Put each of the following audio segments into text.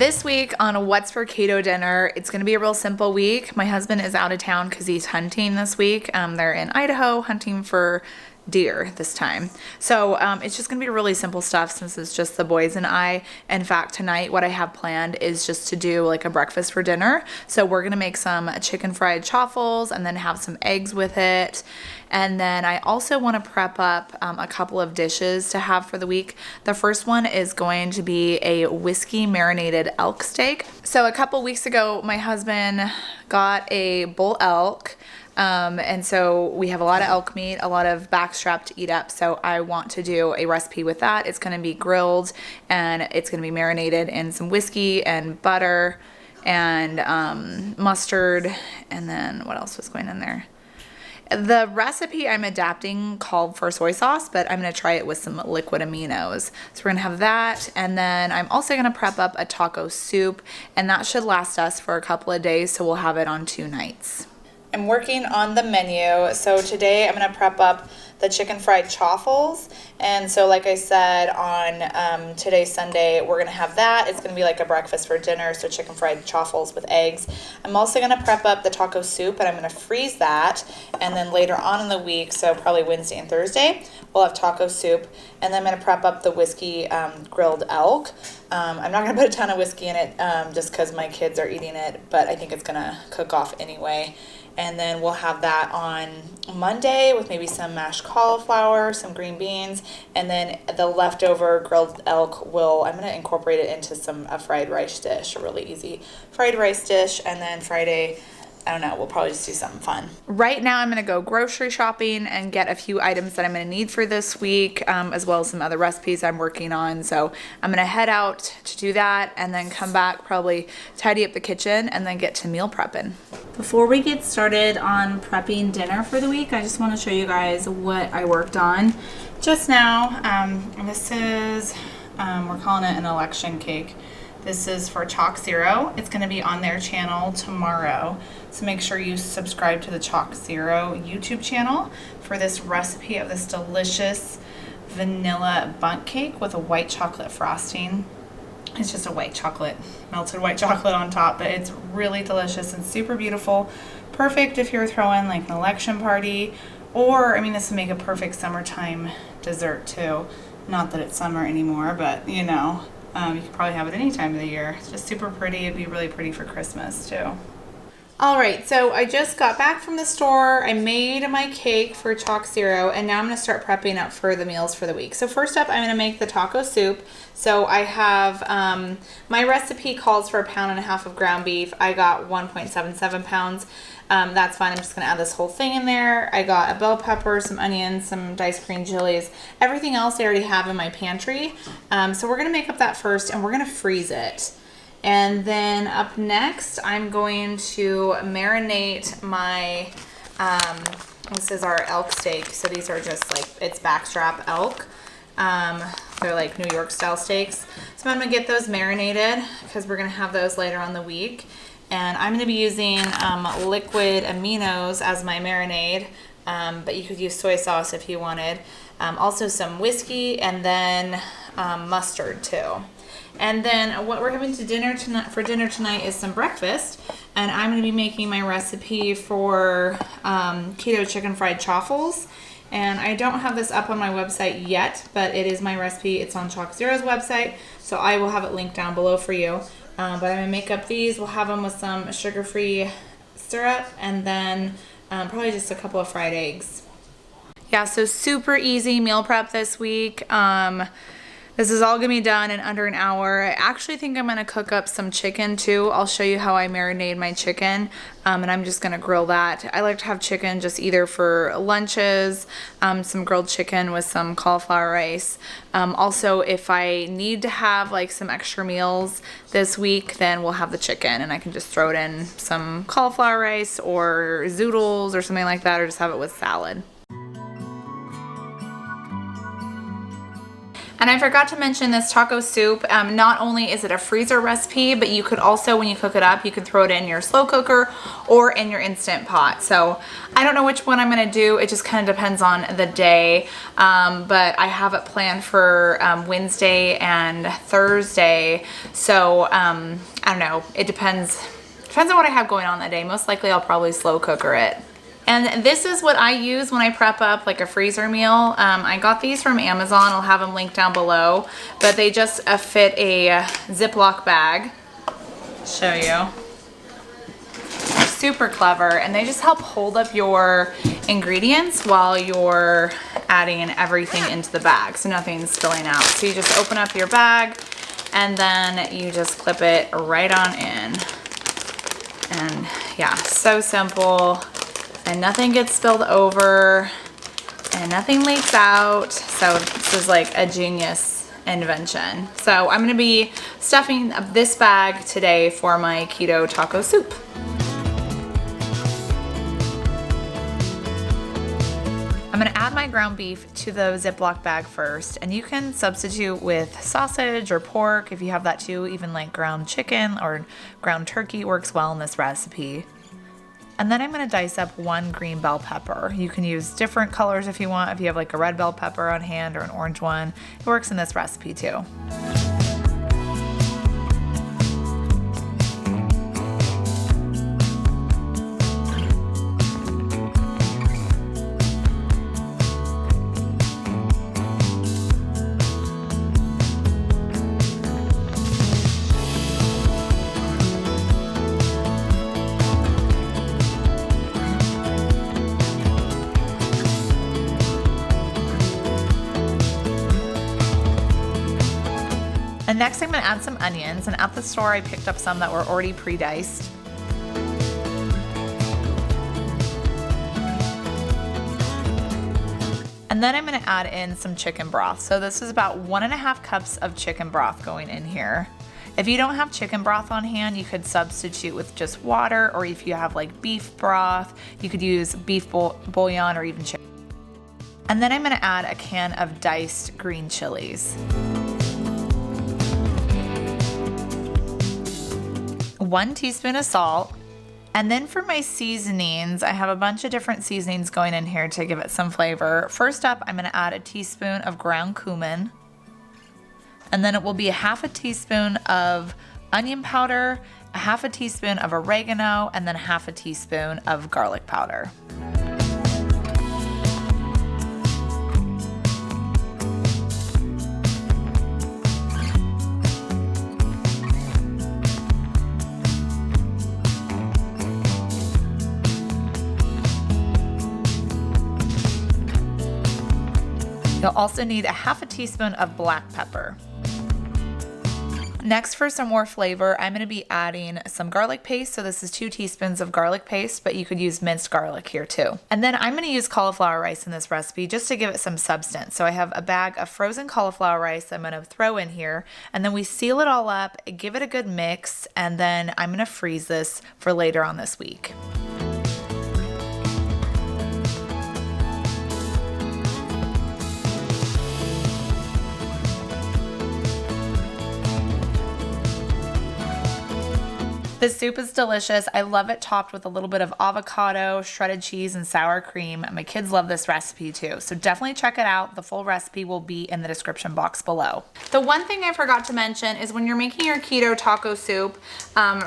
This week on What's for Keto Dinner, it's going to be a real simple week. My husband is out of town because he's hunting this week. They're in Idaho hunting for deer this time. So it's just going to be really simple stuff since it's just the boys and I. In fact, tonight what I have planned is just to do like a breakfast for dinner. So we're going to make some chicken fried chaffles and then have some eggs with it. And then I also want to prep up a couple of dishes to have for the week. The first one is going to be a whiskey marinated elk steak. So a couple weeks ago, my husband got a bull elk. And so we have a lot of elk meat, a lot of backstrap to eat up. So I want to do a recipe with that. It's going to be grilled and it's going to be marinated in some whiskey and butter and mustard. And then what else was going in there? The recipe I'm adapting called for soy sauce, but I'm going to try it with some liquid aminos. So we're going to have that. And then I'm also going to prep up a taco soup, and that should last us for a couple of days. So we'll have it on 2 nights. I'm working on the menu. So today I'm going to prep up the chicken fried chaffles. And so like I said, on today's Sunday, we're going to have that. It's going to be like a breakfast for dinner. So chicken fried chaffles with eggs. I'm also going to prep up the taco soup and I'm going to freeze that. And then later on in the week, so probably Wednesday and Thursday, we'll have taco soup. And then I'm going to prep up the whiskey grilled elk. I'm not going to put a ton of whiskey in it just because my kids are eating it, but I think it's going to cook off anyway. And then we'll have that on Monday with maybe some mashed cauliflower, some green beans, and then the leftover grilled elk I'm going to incorporate it into a fried rice dish, a really easy fried rice dish. And then Friday, I don't know, we'll probably just do something fun. Right now I'm going to go grocery shopping and get a few items that I'm going to need for this week, as well as some other recipes I'm working on. So I'm going to head out to do that and then come back, probably tidy up the kitchen and then get to meal prepping. Before we get started on prepping dinner for the week, I just want to show you guys what I worked on just now. This is, we're calling it an election cake. This is for Chalk Zero. It's going to be on their channel tomorrow. So make sure you subscribe to the Chalk Zero YouTube channel for this recipe of this delicious vanilla bundt cake with a white chocolate frosting. It's just a white chocolate, melted white chocolate on top, but it's really delicious and super beautiful. Perfect if you're throwing like an election party, or I mean, this would make a perfect summertime dessert too. Not that it's summer anymore, but you know, you could probably have it any time of the year. It's just super pretty. It'd be really pretty for Christmas too. All right, so I just got back from the store. I made my cake for Chalk Zero, and now I'm going to start prepping up for the meals for the week. So first up, I'm going to make the taco soup. So I have, my recipe calls for 1.5 pounds of ground beef. I got 1.77 pounds. That's fine. I'm just going to add this whole thing in there. I got a bell pepper, some onions, some diced green chilies. Everything else I already have in my pantry. So we're going to make up that first, and we're going to freeze it. And then up next, I'm going to marinate my, this is our elk steak. So these are just like, it's backstrap elk. They're like New York style steaks. So I'm going to get those marinated because we're going to have those later on the week. And I'm going to be using liquid aminos as my marinade, but you could use soy sauce if you wanted. Also some whiskey and then mustard too. And then what we're having for dinner tonight is some breakfast. And I'm going to be making my recipe for keto chicken fried chaffles. And I don't have this up on my website yet, but it is my recipe. It's on Chalk Zero's website, so I will have it linked down below for you. But I'm going to make up these. We'll have them with some sugar-free syrup and then probably just a couple of fried eggs. Yeah, so super easy meal prep this week. This is all going to be done in under an hour. I actually think I'm going to cook up some chicken too. I'll show you how I marinate my chicken, and I'm just going to grill that. I like to have chicken just either for lunches, some grilled chicken with some cauliflower rice. Also, if I need to have like some extra meals this week, then we'll have the chicken and I can just throw it in some cauliflower rice or zoodles or something like that, or just have it with salad. And I forgot to mention this taco soup, not only is it a freezer recipe, but you could also, when you cook it up, you can throw it in your slow cooker or in your Instant Pot. So I don't know which one I'm gonna do. It just kind of depends on the day. But I have it planned for Wednesday and Thursday. So I don't know, it depends on what I have going on that day. Most likely I'll probably slow cooker it. And this is what I use when I prep up like a freezer meal. I got these from Amazon. I'll have them linked down below, but they just fit a Ziploc bag. Show you. They're super clever, and they just help hold up your ingredients while you're adding everything into the bag, so nothing's spilling out. So you just open up your bag, and then you just clip it right on in. And yeah, so simple. And nothing gets spilled over and nothing leaks out. So this is like a genius invention. So I'm gonna be stuffing this bag today for my keto taco soup. I'm gonna add my ground beef to the Ziploc bag first, and you can substitute with sausage or pork if you have that too. Even like ground chicken or ground turkey works well in this recipe. And then I'm gonna dice up 1 green bell pepper. You can use different colors if you want. If you have like a red bell pepper on hand or an orange one, it works in this recipe too. And next I'm gonna add some onions, and at the store I picked up some that were already pre-diced. And then I'm gonna add in some chicken broth. So this is about 1.5 cups of chicken broth going in here. If you don't have chicken broth on hand, you could substitute with just water, or if you have like beef broth, you could use beef bouillon or even chicken. And then I'm gonna add a can of diced green chilies. 1 teaspoon of salt. And then for my seasonings, I have a bunch of different seasonings going in here to give it some flavor. First up, I'm gonna add a teaspoon of ground cumin. And then it will be 1/2 teaspoon of onion powder, 1/2 teaspoon of oregano, and then 1/2 teaspoon of garlic powder. You'll also need 1/2 teaspoon of black pepper. Next, for some more flavor, I'm going to be adding some garlic paste. So this is 2 teaspoons of garlic paste, but you could use minced garlic here too. And then I'm going to use cauliflower rice in this recipe just to give it some substance. So I have a bag of frozen cauliflower rice I'm going to throw in here, and then we seal it all up, give it a good mix, and then I'm going to freeze this for later on this week. This soup is delicious. I love it topped with a little bit of avocado, shredded cheese, and sour cream. My kids love this recipe too, so definitely check it out. The full recipe will be in the description box below. The one thing I forgot to mention is when you're making your keto taco soup,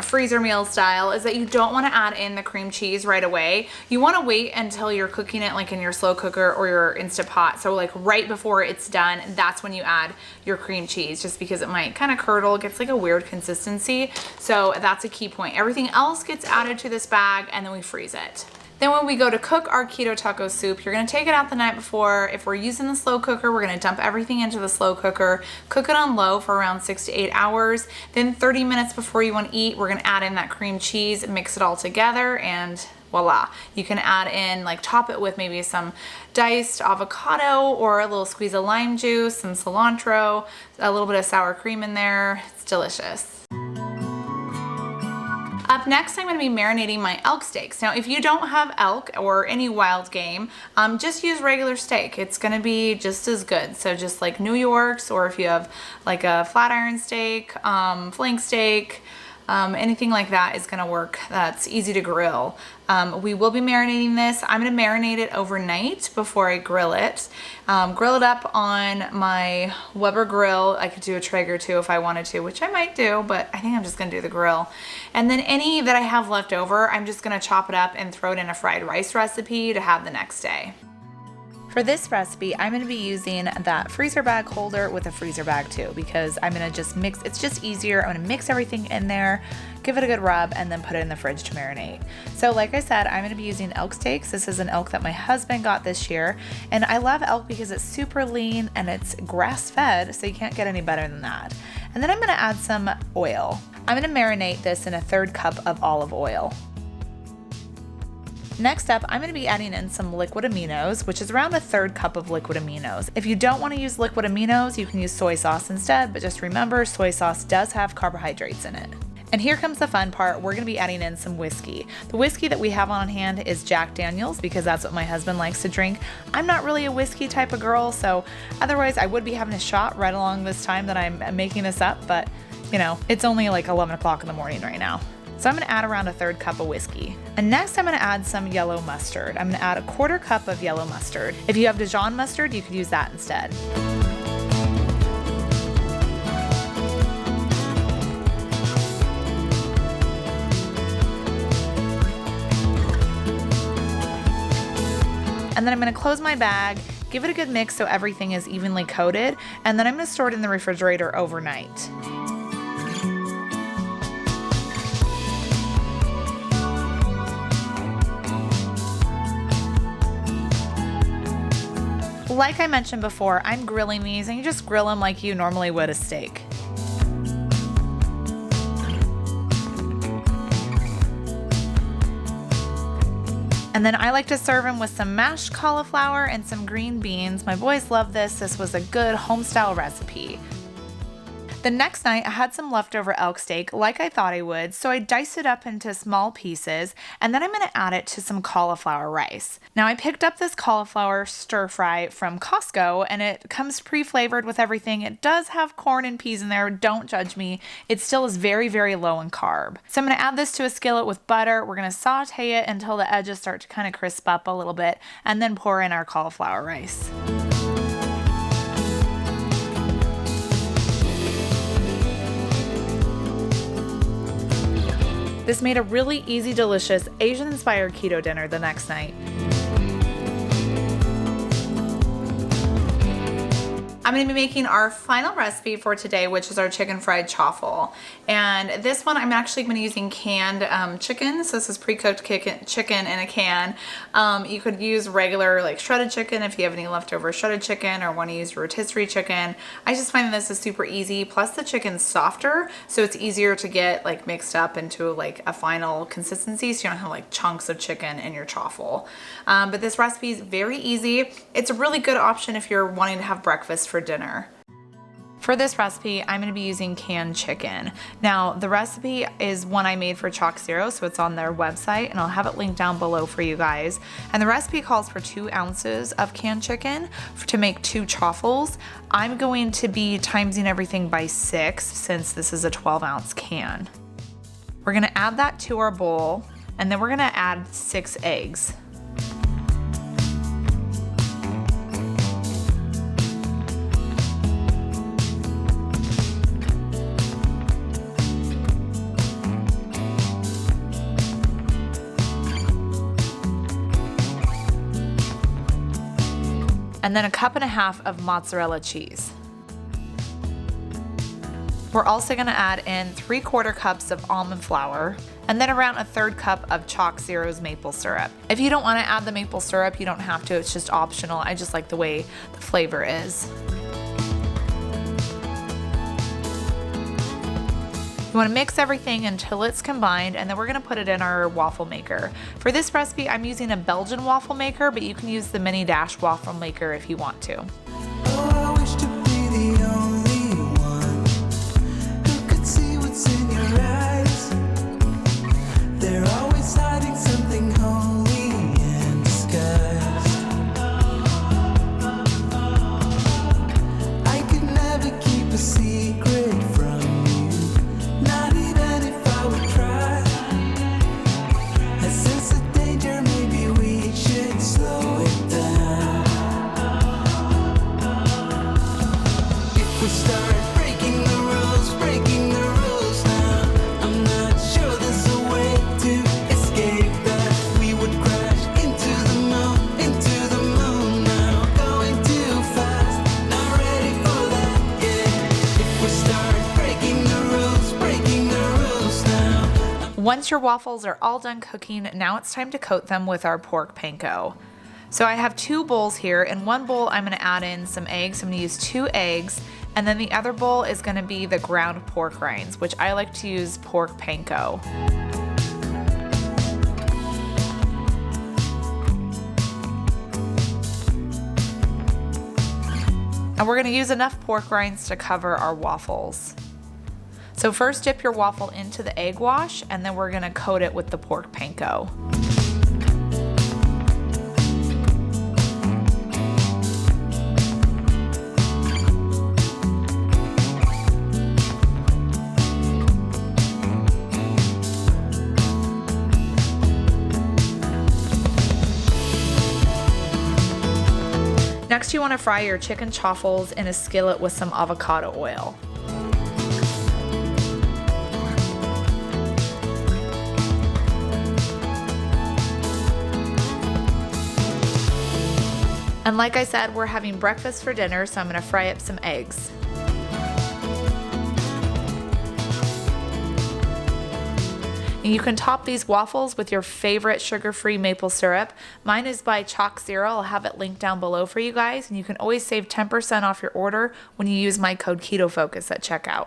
freezer meal style, is that you don't want to add in the cream cheese right away. You want to wait until you're cooking it like in your slow cooker or your Instant Pot. So like right before it's done, that's when you add your cream cheese, just because it might kind of curdle, it gets like a weird consistency. So that's a key point. Everything else gets added to this bag, and then we freeze it. Then when we go to cook our keto taco soup, you're gonna take it out the night before. If we're using the slow cooker, we're gonna dump everything into the slow cooker, cook it on low for around 6 to 8 hours. Then 30 minutes before you wanna eat, we're gonna add in that cream cheese, mix it all together, and voila. You can add in, like top it with maybe some diced avocado or a little squeeze of lime juice, some cilantro, a little bit of sour cream in there. It's delicious. Up next, I'm going to be marinating my elk steaks. Now, if you don't have elk or any wild game, just use regular steak. It's going to be just as good. So just like New York's, or if you have like a flat iron steak, flank steak, anything like that is going to work. That's easy to grill. We will be marinating this. I'm going to marinate it overnight before I grill it. Grill it up on my Weber grill. I could do a Traeger too if I wanted to, which I might do, but I think I'm just going to do the grill. And then any that I have left over, I'm just going to chop it up and throw it in a fried rice recipe to have the next day. For this recipe, I'm going to be using that freezer bag holder with a freezer bag too, because I'm going to just mix, it's just easier. I'm going to mix everything in there, give it a good rub, and then put it in the fridge to marinate. So like I said, I'm going to be using elk steaks. This is an elk that my husband got this year, and I love elk because it's super lean and it's grass-fed, so you can't get any better than that. And then I'm going to add some oil. I'm going to marinate this in a 1/3 cup of olive oil. Next up, I'm going to be adding in some liquid aminos, which is around a 1/3 cup of liquid aminos. If you don't want to use liquid aminos, you can use soy sauce instead, but just remember, soy sauce does have carbohydrates in it. And here comes the fun part. We're going to be adding in some whiskey. The whiskey that we have on hand is Jack Daniel's, because that's what my husband likes to drink. I'm not really a whiskey type of girl, so otherwise I would be having a shot right along this time that I'm making this up, but you know, it's only like 11 o'clock in the morning right now. So I'm going to add around a 1/3 cup of whiskey. And next I'm going to add some yellow mustard. I'm going to add a 1/4 cup of yellow mustard. If you have Dijon mustard, you could use that instead. And then I'm going to close my bag, give it a good mix so everything is evenly coated, and then I'm going to store it in the refrigerator overnight. Like I mentioned before, I'm grilling these, and you just grill them like you normally would a steak. And then I like to serve them with some mashed cauliflower and some green beans. My boys love this. This was a good home-style recipe. The next night, I had some leftover elk steak like I thought I would, so I diced it up into small pieces, and then I'm going to add it to some cauliflower rice. Now, I picked up this cauliflower stir fry from Costco, and it comes pre-flavored with everything. It does have corn and peas in there. Don't judge me. It still is very, very low in carb. So I'm going to add this to a skillet with butter. We're going to saute it until the edges start to kind of crisp up a little bit, and then pour in our cauliflower rice. This made a really easy, delicious, Asian-inspired keto dinner the next night. I'm going to be making our final recipe for today, which is our chicken fried chaffle. And this one, I'm actually going to be using canned chicken. So this is pre-cooked chicken in a can. You could use regular like shredded chicken if you have any leftover shredded chicken or want to use rotisserie chicken. I just find that this is super easy. Plus the chicken's softer, so it's easier to get like mixed up into like a final consistency, so you don't have like chunks of chicken in your chaffle. But this recipe is very easy. It's a really good option if you're wanting to have breakfast for dinner. For this recipe, I'm going to be using canned chicken. Now, the recipe is one I made for Chalk Zero, so it's on their website, and I'll have it linked down below for you guys. And the recipe calls for 2 ounces of canned chicken to make 2 chaffles. I'm going to be timesing everything by 6 since this is a 12-ounce can. We're going to add that to our bowl, and then we're going to add 6 eggs. And then a 1.5 cups of mozzarella cheese. We're also going to add in 3/4 cups of almond flour, and then around a 1/3 cup of Chalk Zero's maple syrup. If you don't want to add the maple syrup, you don't have to. It's just optional. I just like the way the flavor is. You want to mix everything until it's combined, and then we're going to put it in our waffle maker. For this recipe, I'm using a Belgian waffle maker, but you can use the Mini Dash waffle maker if you want to. Oh, I wish to be the only one who could see what's in your eyes. Once your waffles are all done cooking, now it's time to coat them with our pork panko. So I have 2 bowls here. In one bowl, I'm gonna add in some eggs. I'm gonna use 2 eggs. And then the other bowl is gonna be the ground pork rinds, which I like to use pork panko. And we're gonna use enough pork rinds to cover our waffles. So first dip your waffle into the egg wash, and then we're gonna coat it with the pork panko. Next, you want to fry your chicken chaffles in a skillet with some avocado oil. And like I said, we're having breakfast for dinner, so I'm going to fry up some eggs. And you can top these waffles with your favorite sugar-free maple syrup. Mine is by Chalk Zero. I'll have it linked down below for you guys. And you can always save 10% off your order when you use my code KetoFocus at checkout.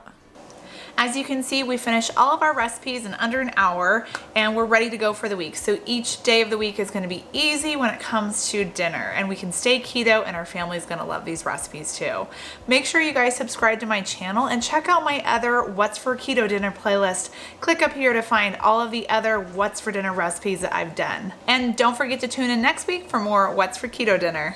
As you can see, we finished all of our recipes in under an hour and we're ready to go for the week. So each day of the week is going to be easy when it comes to dinner, and we can stay keto and our family's going to love these recipes too. Make sure you guys subscribe to my channel and check out my other What's for Keto Dinner playlist. Click up here to find all of the other What's for Dinner recipes that I've done. And don't forget to tune in next week for more What's for Keto Dinner.